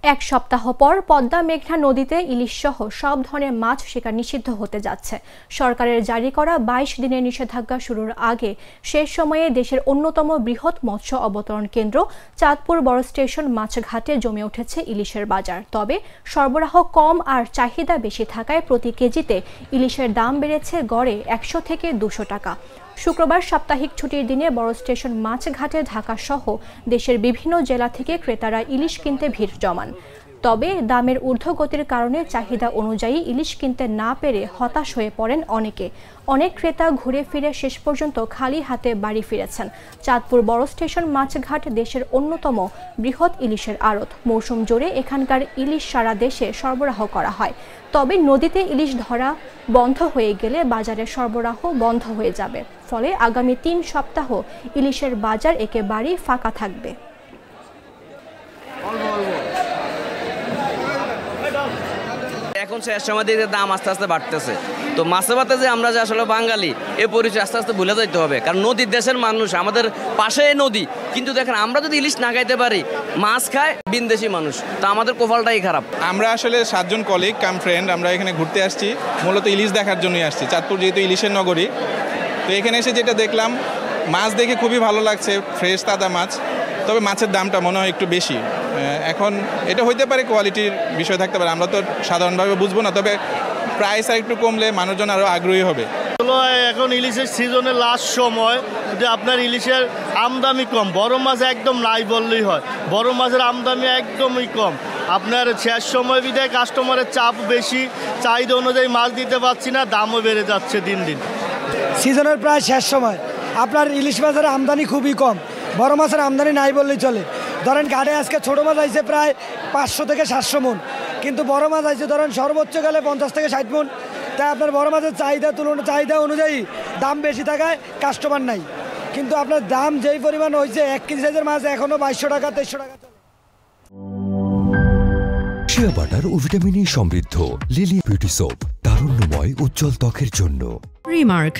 এক সপ্তাহ পর পদ্মা মেঘনা নদীতে ইলিশ সহ সব ধরনের মাছ শিকার নিষিদ্ধ হতে যাচ্ছে। সরকারের জারি করা 22 দিনের নিষেধাজ্ঞা শুরুর আগে শেষ সময়ে দেশের অন্যতম বৃহৎ মৎস্য অবতরণ কেন্দ্র চাঁদপুর বড় স্টেশন মাছঘাটে জমে উঠেছে ইলিশের বাজার। তবে সরবরাহ কম আর চাহিদা বেশি থাকায় প্রতি কেজিতে ইলিশের দাম বেড়েছে গড়ে 100 থেকে 200 টাকা। শুক্রবার সাপ্তাহিক ছুটির দিনে বড় স্টেশন মাছঘাটে ঢাকা সহ দেশের বিভিন্ন জেলা থেকে ক্রেতারা ইলিশ কিনতে ভিড় জমান। তবে দামের ঊর্ধ্বগতির কারণে চাহিদা অনুযায়ী ইলিশ কিনতে না পেরে হতাশ হয়ে পড়েন অনেকে। অনেক ক্রেতা ঘুরে ফিরে শেষ পর্যন্ত খালি হাতে বাড়ি ফিরেছেন। চাঁদপুর বড় স্টেশন মাছঘাট দেশের অন্যতম বৃহৎ ইলিশের আড়ত। মৌসুম জুড়ে এখানকার ইলিশ সারা দেশে সরবরাহ করা হয়। তবে নদীতে ইলিশ ধরা বন্ধ হয়ে গেলে বাজারের সরবরাহ বন্ধ হয়ে যাবে। ফলে আগামী 3 সপ্তাহ ইলিশের বাজার একেবারেই ফাঁকা থাকবে। এখন শেষ সময় দিয়ে দাম আস্তে আস্তে বাড়তেছে, তো মাছে ভাতে যে আমরা যে আসলে বাঙালি এ পরিচয় আস্তে আস্তে ভুলে যাইতে হবে। কারণ নদীর দেশের মানুষ, আমাদের পাশে নদী, কিন্তু দেখেন আমরা যদি ইলিশ না খাইতে পারি, মাছ খায় বিনদেশি মানুষ, তা আমাদের কপালটাই খারাপ। আমরা আসলে 7 জন কলিগ কাম ফ্রেন্ড আমরা এখানে ঘুরতে আসছি, মূলত ইলিশ দেখার জন্যই আসছি। চাঁদপুর যেহেতু ইলিশের নগরী, তো এখানে এসে যেটা দেখলাম, মাছ দেখে খুবই ভালো লাগছে, ফ্রেশ তাজা মাছ। তবে মাছের দামটা মনে হয় একটু বেশি। এখন এটা হইতে পারে কোয়ালিটির বিষয় থাকতে পারে, আমরা তো সাধারণভাবে বুঝবো না। তবে প্রাইস আর একটু কমলে মানুষজন আরও আগ্রহী হবে। এখন ইলিশের সিজনের লাস্ট সময়, যে আপনার ইলিশের আমদানি কম, বড় মাছ একদম নাই বললেই হয়। বড় মাছের আমদানি একদমই কম। আপনার শেষ সময় বিধায় কাস্টমারের চাপ বেশি, চাহিদা অনুযায়ী মাছ দিতে পারছি না, দামও বেড়ে যাচ্ছে দিন দিন। সিজনের প্রায় শেষ সময়, আপনার ইলিশ মাছের আমদানি খুবই কম, বড় মাছের আমদানি নাই বললেই চলে। ধরেন ঘাটে আজকে ছোটো মাছ আইছে প্রায় 500 থেকে 700 মন, কিন্তু বড় মাছ আইছে ধরেন সর্বোচ্চ গেলে 50 থেকে 60 মন। তাই আপনার বড় মাছের চাহিদা অনুযায়ী দাম বেশি থাকায় কাস্টমার নাই, কিন্তু আপনার দাম যেই পরিমাণ হয়েছে 1 কেজি সাইজের মাছ এখনও 2200 টাকা 2300 টাকা চলে। শিয়া বাটার ও ভিটামিন সমৃদ্ধ লিলি বিউটি সোপ, তারুণ্যময় উজ্জ্বল ত্বকের জন্য। রিমার্ক।